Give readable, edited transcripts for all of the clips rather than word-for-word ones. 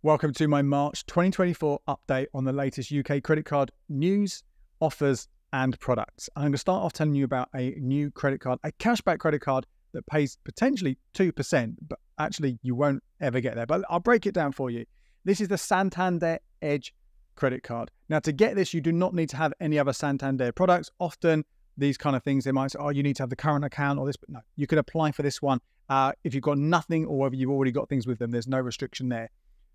Welcome to my March 2024 update on the latest UK credit card news, offers, and products. I'm going to start off telling you about a new credit card, a cashback credit card that pays potentially 2%, but actually you won't ever get there. But I'll break it down for you. This is the Santander Edge credit card. Now, to get this, you do not need to have any other Santander products. Often, these kind of things, they might say, oh, you need to have the current account or this, but no, you can apply for this one. If you've got nothing or whether you've already got things with them, there's no restriction there.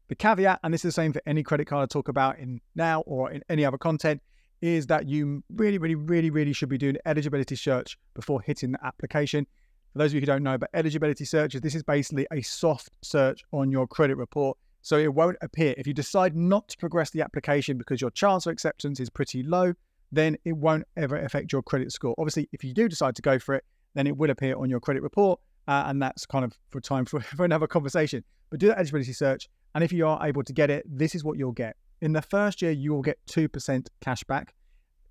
The caveat, and this is the same for any credit card I talk about in now or in any other content, is that you really should be doing eligibility search before hitting the application. For those of you who don't know, but eligibility searches, this is basically a soft search on your credit report. So it won't appear. If you decide not to progress the application because your chance of acceptance is pretty low, then it won't ever affect your credit score. Obviously, if you do decide to go for it, then it will appear on your credit report. And that's kind of for time for another conversation. But do that eligibility search. And if you are able to get it, this is what you'll get. In the first year, you will get 2% cash back.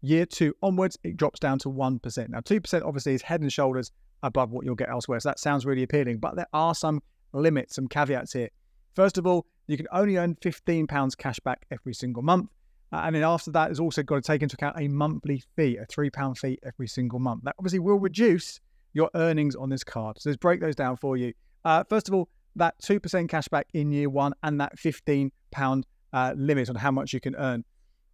Year 2 onwards, it drops down to 1%. Now, 2% obviously is head and shoulders above what you'll get elsewhere. So that sounds really appealing, but there are some limits, some caveats here. First of all, you can only earn £15 cash back every single month. And then after that, it's also got to take into account a monthly fee, a £3 fee every single month. That obviously will reduce your earnings on this card. So let's break those down for you. First of all, that 2% cash back in year 1 and that £15 limit on how much you can earn.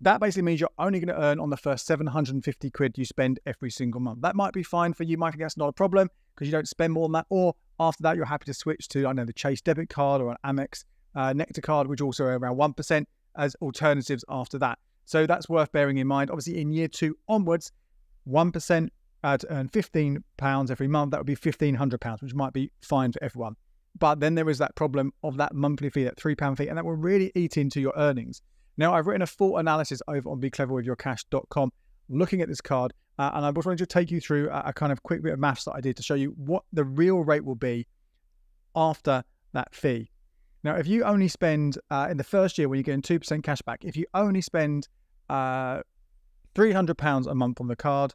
That basically means you're only going to earn on the first 750 quid you spend every single month. That might be fine for you. You might think that's not a problem because you don't spend more than that. Or after that, you're happy to switch to, I don't know, the Chase debit card or an Amex Nectar card, which also are around 1% as alternatives after that. So that's worth bearing in mind. Obviously, in year 2 onwards, 1% to earn £15 every month. That would be £1,500, which might be fine for everyone. But then there is that problem of that monthly fee, that £3 fee, and that will really eat into your earnings. Now, I've written a full analysis over on becleverwithyourcash.com looking at this card, and I just wanted to take you through a kind of quick bit of maths that I did to show you what the real rate will be after that fee. Now, if you only spend, in the first year when you're getting 2% cash back, if you only spend £300 a month on the card,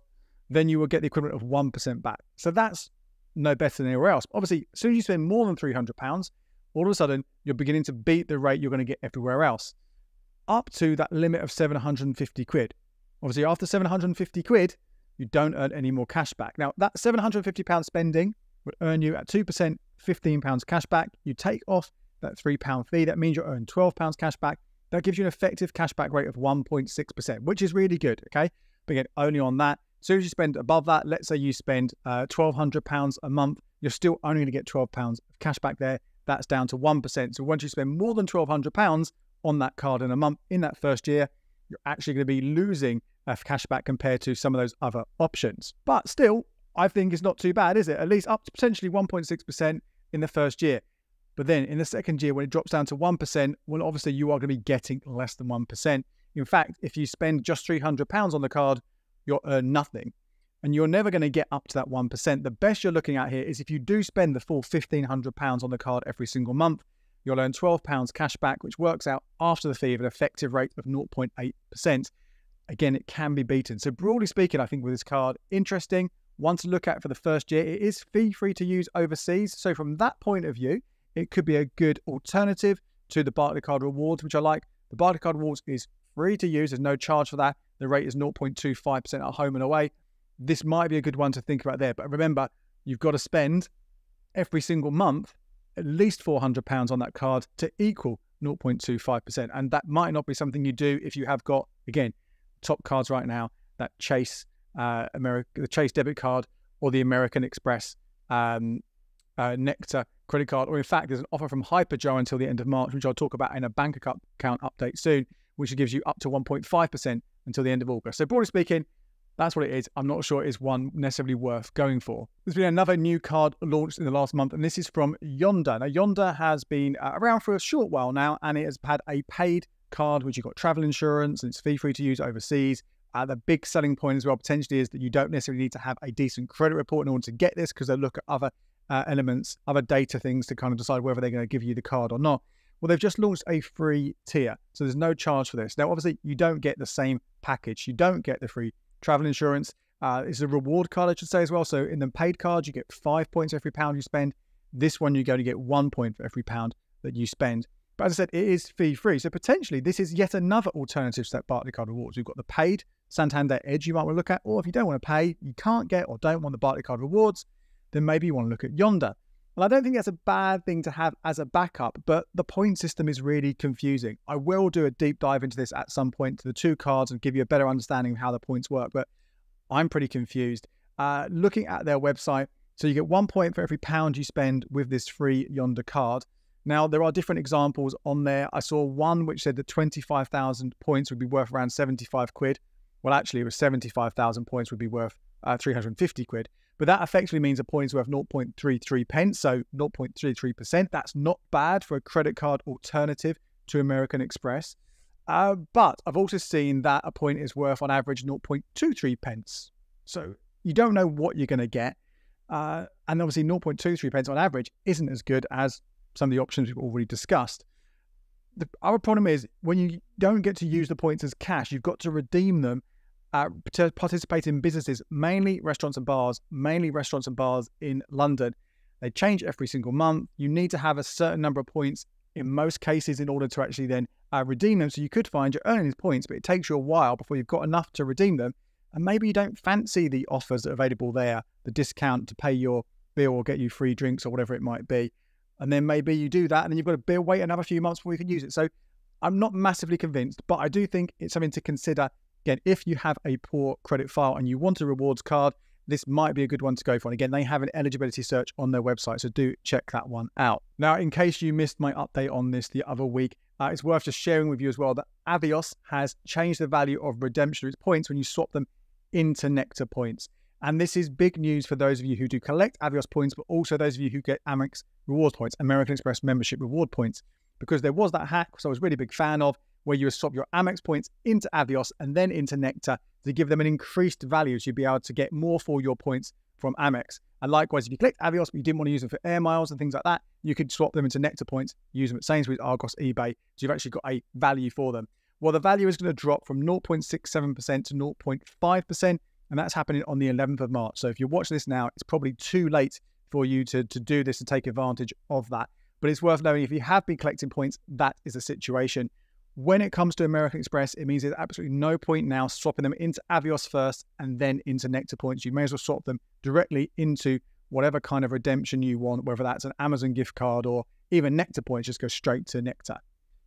then you will get the equivalent of 1% back. So that's no better than anywhere else. Obviously, as soon as you spend more than £300, all of a sudden, you're beginning to beat the rate you're going to get everywhere else, up to that limit of 750 quid. Obviously, after 750 quid, you don't earn any more cash back. Now, that £750 spending would earn you at 2%, £15 cash back. You take off that £3 fee. That means you earn £12 cash back. That gives you an effective cashback rate of 1.6%, which is really good, okay? But again, only on that. As soon as you spend above that, let's say you spend £1,200 a month, you're still only going to get £12 of cash back there. That's down to 1%. So once you spend more than £1,200 on that card in a month in that first year, you're actually going to be losing cash back compared to some of those other options. But still, I think it's not too bad, is it? At least up to potentially 1.6% in the first year. But then in the second year, when it drops down to 1%, well, obviously you are going to be getting less than 1%. In fact, if you spend just £300 on the card, you'll earn nothing. And you're never going to get up to that 1%. The best you're looking at here is if you do spend the full £1,500 on the card every single month, you'll earn £12 cash back, which works out after the fee of an effective rate of 0.8%. Again, it can be beaten. So broadly speaking, I think with this card, interesting, one to look at for the first year. It is fee-free to use overseas. So from that point of view, it could be a good alternative to the Barclaycard Rewards, which I like. The Barclaycard Rewards is free to use. There's no charge for that. The rate is 0.25% at home and away. This might be a good one to think about there. But remember, you've got to spend every single month at least £400 on that card to equal 0.25%. And that might not be something you do if you have got, again, top cards right now, that Chase, the Chase debit card or the American Express Nectar credit card. Or in fact, there's an offer from Hyperjoe until the end of March, which I'll talk about in a bank account update soon, which gives you up to 1.5% until the end of August. So broadly speaking, that's what it is. I'm not sure it is one necessarily worth going for. There's been another new card launched in the last month, and this is from Yonder. Now, Yonder has been around for a short while now, and it has had a paid card, which you've got travel insurance, and it's fee-free to use overseas. The big selling point as well, potentially, is that you don't necessarily need to have a decent credit report in order to get this, because they look at other elements, other data things to kind of decide whether they're going to give you the card or not. Well, they've just launched a free tier, so there's no charge for this. Now, obviously, you don't get the same package. You don't get the free travel insurance. It's a reward card, I should say, as well. So in the paid card, you get 5 points every pound you spend. This one, you're going to get 1 point for every pound that you spend. But as I said, it is fee-free. So potentially this is yet another alternative to that Barclaycard Rewards. We've got the paid Santander Edge you might want to look at, or if you don't want to pay, you can't get or don't want the Barclaycard Rewards, then maybe you want to look at Yonder. Well, I don't think that's a bad thing to have as a backup, but the point system is really confusing. I will do a deep dive into this at some point to the two cards and give you a better understanding of how the points work, but I'm pretty confused. Looking at their website, so you get 1 point for every £1 you spend with this free Yonder card. Now, there are different examples on there. I saw one which said that 25,000 points would be worth around 75 quid. Well, actually, it was 75,000 points would be worth 350 quid. But that effectively means a point's worth 0.33 pence, so 0.33%. That's not bad for a credit card alternative to American Express. But I've also seen that a point is worth on average 0.23 pence. So you don't know what you're going to get. And obviously 0.23 pence on average isn't as good as some of the options we've already discussed. The other problem is when you don't get to use the points as cash, you've got to redeem them to participate in businesses, mainly restaurants and bars in London. They change every single month. You need to have a certain number of points in most cases in order to actually then redeem them. So you could find you're earning these points, but it takes you a while before you've got enough to redeem them. And maybe you don't fancy the offers that are available there, the discount to pay your bill or get you free drinks or whatever it might be. And then maybe you do that and then you've got to wait another few months before you can use it. So I'm not massively convinced, but I do think it's something to consider. Again, if you have a poor credit file and you want a rewards card, this might be a good one to go for. And again, they have an eligibility search on their website, so do check that one out. Now, in case you missed my update on this the other week, it's worth just sharing with you as well that Avios has changed the value of redemption of its points when you swap them into Nectar points. And this is big news for those of you who do collect Avios points, but also those of you who get Amex rewards points, American Express membership reward points, because there was that hack, so I was a really big fan of, where you would swap your Amex points into Avios and then into Nectar to give them an increased value. So you'd be able to get more for your points from Amex. And likewise, if you collect Avios, but you didn't want to use them for air miles and things like that, you could swap them into Nectar points, use them at Sainsbury's, Argos, eBay. So you've actually got a value for them. Well, the value is going to drop from 0.67% to 0.5%. And that's happening on the 11th of March. So if you watch this now, it's probably too late for you to do this and take advantage of that. But it's worth knowing if you have been collecting points, that is the situation. When it comes to American Express, it means there's absolutely no point now swapping them into Avios first and then into Nectar points. You may as well swap them directly into whatever kind of redemption you want, whether that's an Amazon gift card or even Nectar points, just go straight to Nectar.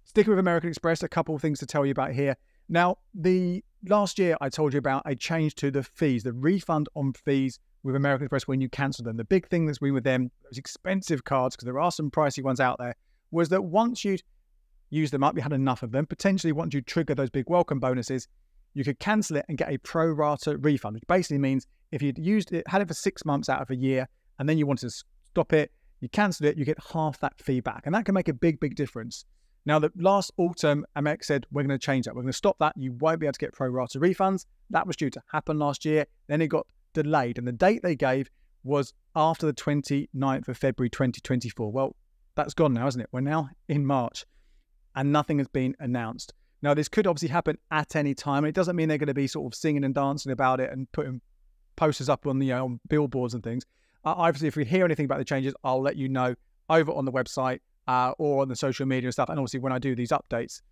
Sticking with American Express, a couple of things to tell you about here. Now, the last year I told you about a change to the fees, the refund on fees with American Express when you cancel them. The big thing that's been with them, those expensive cards, because there are some pricey ones out there, was that once you'd use them up, you had enough of them, potentially once you trigger those big welcome bonuses, you could cancel it and get a pro rata refund, which basically means if you'd used it, had it for 6 months out of a year, and then you wanted to stop it, you cancel it, you get half that fee back. And that can make a big, big difference. Now, the last autumn, Amex said, we're going to change that. We're going to stop that. You won't be able to get pro rata refunds. That was due to happen last year. Then it got delayed. And the date they gave was after the 29th of February, 2024. Well, that's gone now, isn't it? We're now in March and nothing has been announced. Now, this could obviously happen at any time. It doesn't mean they're going to be sort of singing and dancing about it and putting posters up on the on billboards and things. Obviously, if we hear anything about the changes, I'll let you know over on the website or on the social media and stuff. And obviously when I do these updates,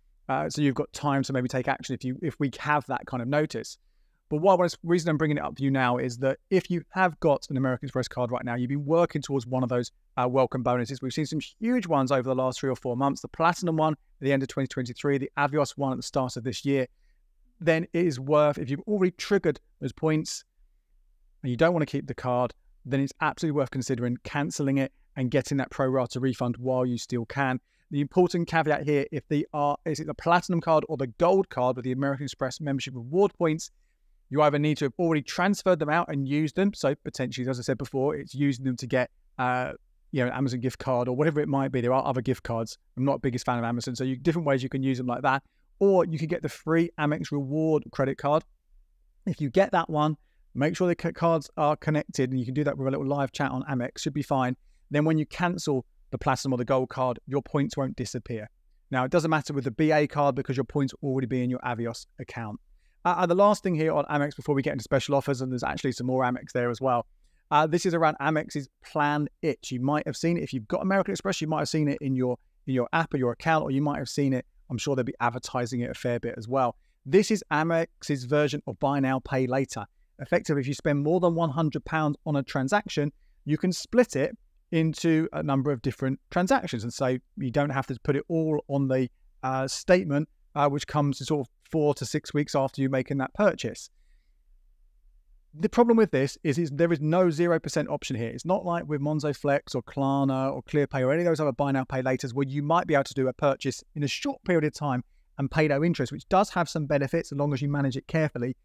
so you've got time to maybe take action if we have that kind of notice. But the reason I'm bringing it up for you now is that if you have got an American Express card right now, you've been working towards one of those welcome bonuses. We've seen some huge ones over the last 3 or 4 months. The Platinum one at the end of 2023, the Avios one at the start of this year. Then it is worth, if you've already triggered those points and you don't want to keep the card, then it's absolutely worth considering cancelling it and getting that pro rata refund while you still can. The important caveat here, is it the Platinum card or the Gold card with the American Express membership reward points, you either need to have already transferred them out and used them. So potentially, as I said before, it's using them to get an Amazon gift card or whatever it might be. There are other gift cards. I'm not the biggest fan of Amazon. So different ways you can use them like that. Or you can get the free Amex reward credit card. If you get that one, make sure the cards are connected, and you can do that with a little live chat on Amex, should be fine. Then when you cancel the Platinum or the Gold card, your points won't disappear. Now, it doesn't matter with the BA card because your points will already be in your Avios account. The last thing here on Amex before we get into special offers, and there's actually some more Amex there as well. This is around Amex's Plan It. You might have seen it. If you've got American Express, you might have seen it in your in your app or your account, or you might have seen it. I'm sure they'll be advertising it a fair bit as well. This is Amex's version of buy now, pay later. Effectively, if you spend more than £100 on a transaction, you can split it into a number of different transactions. And so you don't have to put it all on the statement, which comes sort of 4 to 6 weeks after you making that purchase. The problem with this is there is no 0% option here. It's not like with Monzo Flex or Klarna or ClearPay or any of those other buy now, pay laters where you might be able to do a purchase in a short period of time and pay no interest, which does have some benefits as long as you manage it carefully.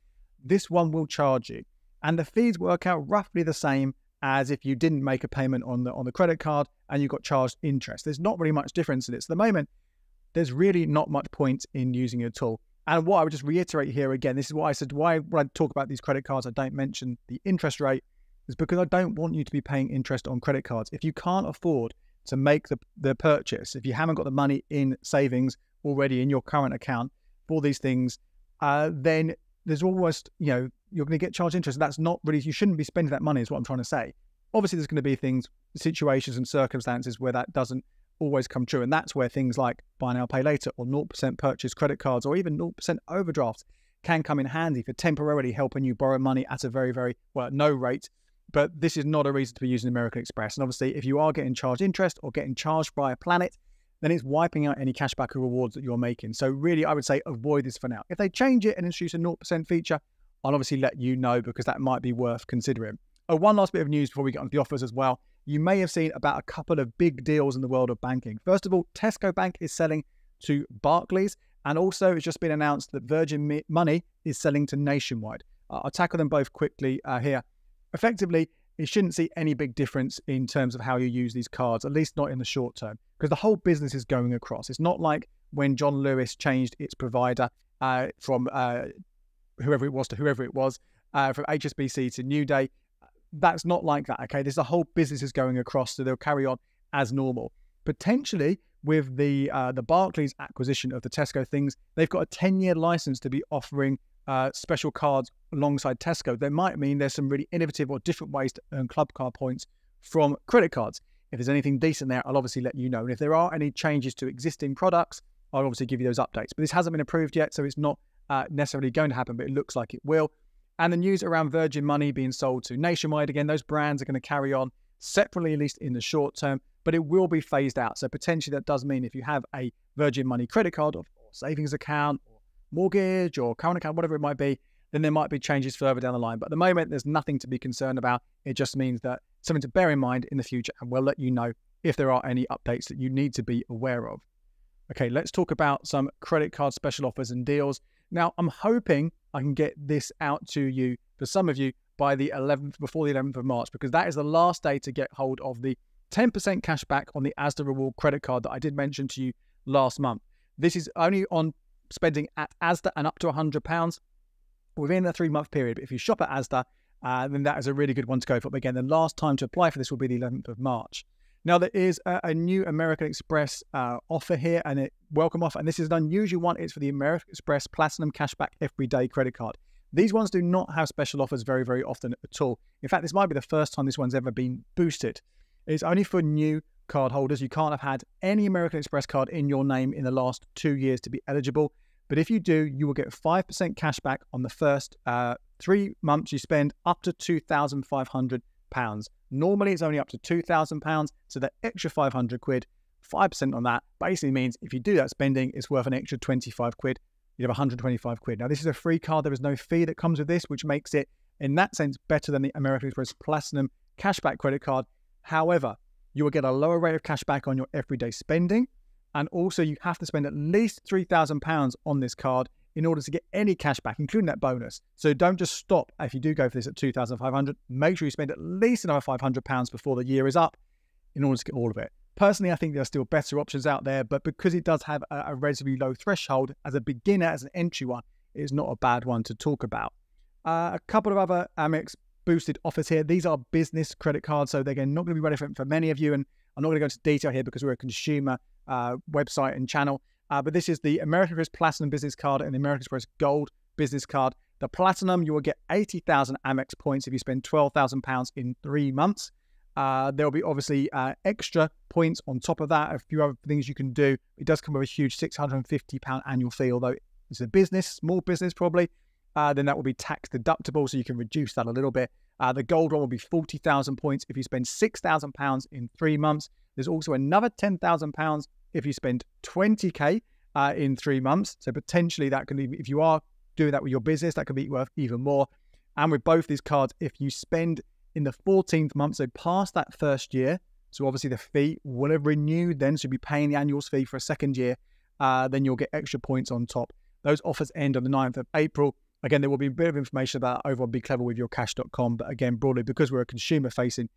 This one will charge you. And the fees work out roughly the same as if you didn't make a payment on the credit card and you got charged interest. There's not really much difference in it. So at the moment, there's really not much point in using it at all. And what I would just reiterate here again, this is why I said, when I talk about these credit cards, I don't mention the interest rate, is because I don't want you to be paying interest on credit cards. If you can't afford to make the purchase, if you haven't got the money in savings already in your current account for these things, then there's almost, you're going to get charged interest. That's not really, you shouldn't be spending that money is what I'm trying to say. Obviously, there's going to be situations and circumstances where that doesn't always come true. And that's where things like buy now, pay later or 0% purchase credit cards or even 0% overdrafts can come in handy for temporarily helping you borrow money at a very, very, no rate. But this is not a reason to be using American Express. And obviously, if you are getting charged interest or getting charged by a Planet, then it's wiping out any cashback or rewards that you're making. So really, I would say avoid this for now. If they change it and introduce a 0% feature, I'll obviously let you know because that might be worth considering. Oh, one last bit of news before we get on to the offers as well. You may have seen about a couple of big deals in the world of banking. First of all, Tesco Bank is selling to Barclays, and also it's just been announced that Virgin Money is selling to Nationwide. I'll tackle them both quickly here. Effectively, you shouldn't see any big difference in terms of how you use these cards, at least not in the short term, because the whole business is going across. It's not like when John Lewis changed its provider from whoever it was to whoever it was, from HSBC to New Day. That's not like that, okay? There's the whole business is going across, so they'll carry on as normal. Potentially, with the Barclays acquisition of the Tesco things, they've got a 10-year license to be offering special cards alongside Tesco. That might mean there's some really innovative or different ways to earn club card points from credit cards. If there's anything decent there, I'll obviously let you know. And if there are any changes to existing products, I'll obviously give you those updates. But this hasn't been approved yet, so it's not necessarily going to happen, but it looks like it will. And the news around Virgin Money being sold to Nationwide, again, those brands are going to carry on separately, at least in the short term, but it will be phased out. So potentially that does mean if you have a Virgin Money credit card or savings account or mortgage or current account, whatever it might be, then there might be changes further down the line. But at the moment, there's nothing to be concerned about. It just means that something to bear in mind in the future, and we'll let you know if there are any updates that you need to be aware of. Okay, let's talk about some credit card special offers and deals. Now, I'm hoping I can get this out to you, for some of you, by the 11th, before the 11th of March, because that is the last day to get hold of the 10% cash back on the Asda Reward credit card that I did mention to you last month. This is only on spending at Asda and up to £100 within a 3-month period. But if you shop at Asda, then that is a really good one to go for. But again, the last time to apply for this will be the 11th of March. Now, there is a new American Express offer here, and a welcome offer. And this is an unusual one. It's for the American Express Platinum Cashback Everyday credit card. These ones do not have special offers very, very often at all. In fact, this might be the first time this one's ever been boosted. It's only for new card holders. You can't have had any American Express card in your name in the last 2 years to be eligible. But if you do, you will get 5% cash back on the first 3 months you spend up to £2,500. Normally, it's only up to £2,000, so that extra 500 quid, 5% on that, basically means if you do that spending, it's worth an extra 25 quid. You have 125 quid. Now, this is a free card. There is no fee that comes with this, which makes it, in that sense, better than the American Express Platinum Cashback credit card. However, you will get a lower rate of cash back on your everyday spending, and also you have to spend at least £3,000 on this card in order to get any cash back, including that bonus. So don't just stop if you do go for this at £2,500. Make sure you spend at least another £500 before the year is up in order to get all of it. Personally, I think there are still better options out there, but because it does have a relatively low threshold, as a beginner, as an entry one, it is not a bad one to talk about. A couple of other Amex boosted offers here. These are business credit cards, so they're again not going to be relevant for many of you, and I'm not going to go into detail here because we're a consumer website and channel. But this is the American Express Platinum Business Card and the American Express Gold Business Card. The Platinum, you will get 80,000 Amex points if you spend £12,000 in 3 months. There'll be obviously extra points on top of that, a few other things you can do. It does come with a huge £650 annual fee, although it's a business, small business probably, then that will be tax deductible, so you can reduce that a little bit. The gold one will be 40,000 points if you spend £6,000 in 3 months. There's also another £10,000 if you spend 20k in 3 months. So potentially that can be, if you are doing that with your business, that could be worth even more. And with both these cards, if you spend in the 14th month, so past that first year, so obviously the fee will have renewed then, so you'll be paying the annual fee for a second year, then you'll get extra points on top. Those offers end on the 9th of April. Again, there will be a bit of information about over on becleverwithyourcash.com, but again, broadly, because we're a consumer-facing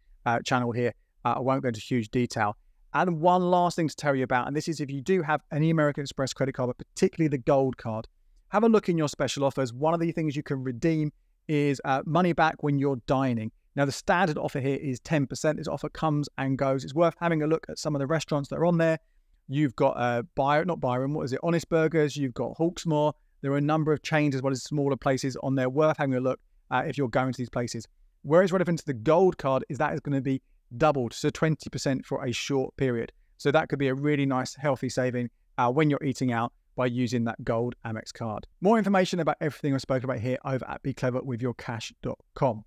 channel here, I won't go into huge detail. And one last thing to tell you about, and this is if you do have any American Express credit card, but particularly the gold card, have a look in your special offers. One of the things you can redeem is money back when you're dining. Now, the standard offer here is 10%. This offer comes and goes. It's worth having a look at some of the restaurants that are on there. You've got Honest Burgers. You've got Hawksmoor. There are a number of chains as well as smaller places on there. Worth having a look if you're going to these places. Whereas relevant to the gold card is that is going to be doubled, so 20% for a short period. So that could be a really nice, healthy saving when you're eating out by using that gold Amex card. More information about everything I've spoken about here over at becleverwithyourcash.com.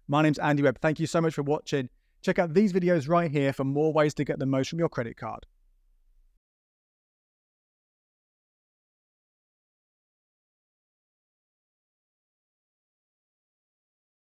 My name's Andy Webb. Thank you so much for watching. Check out these videos right here for more ways to get the most from your credit card.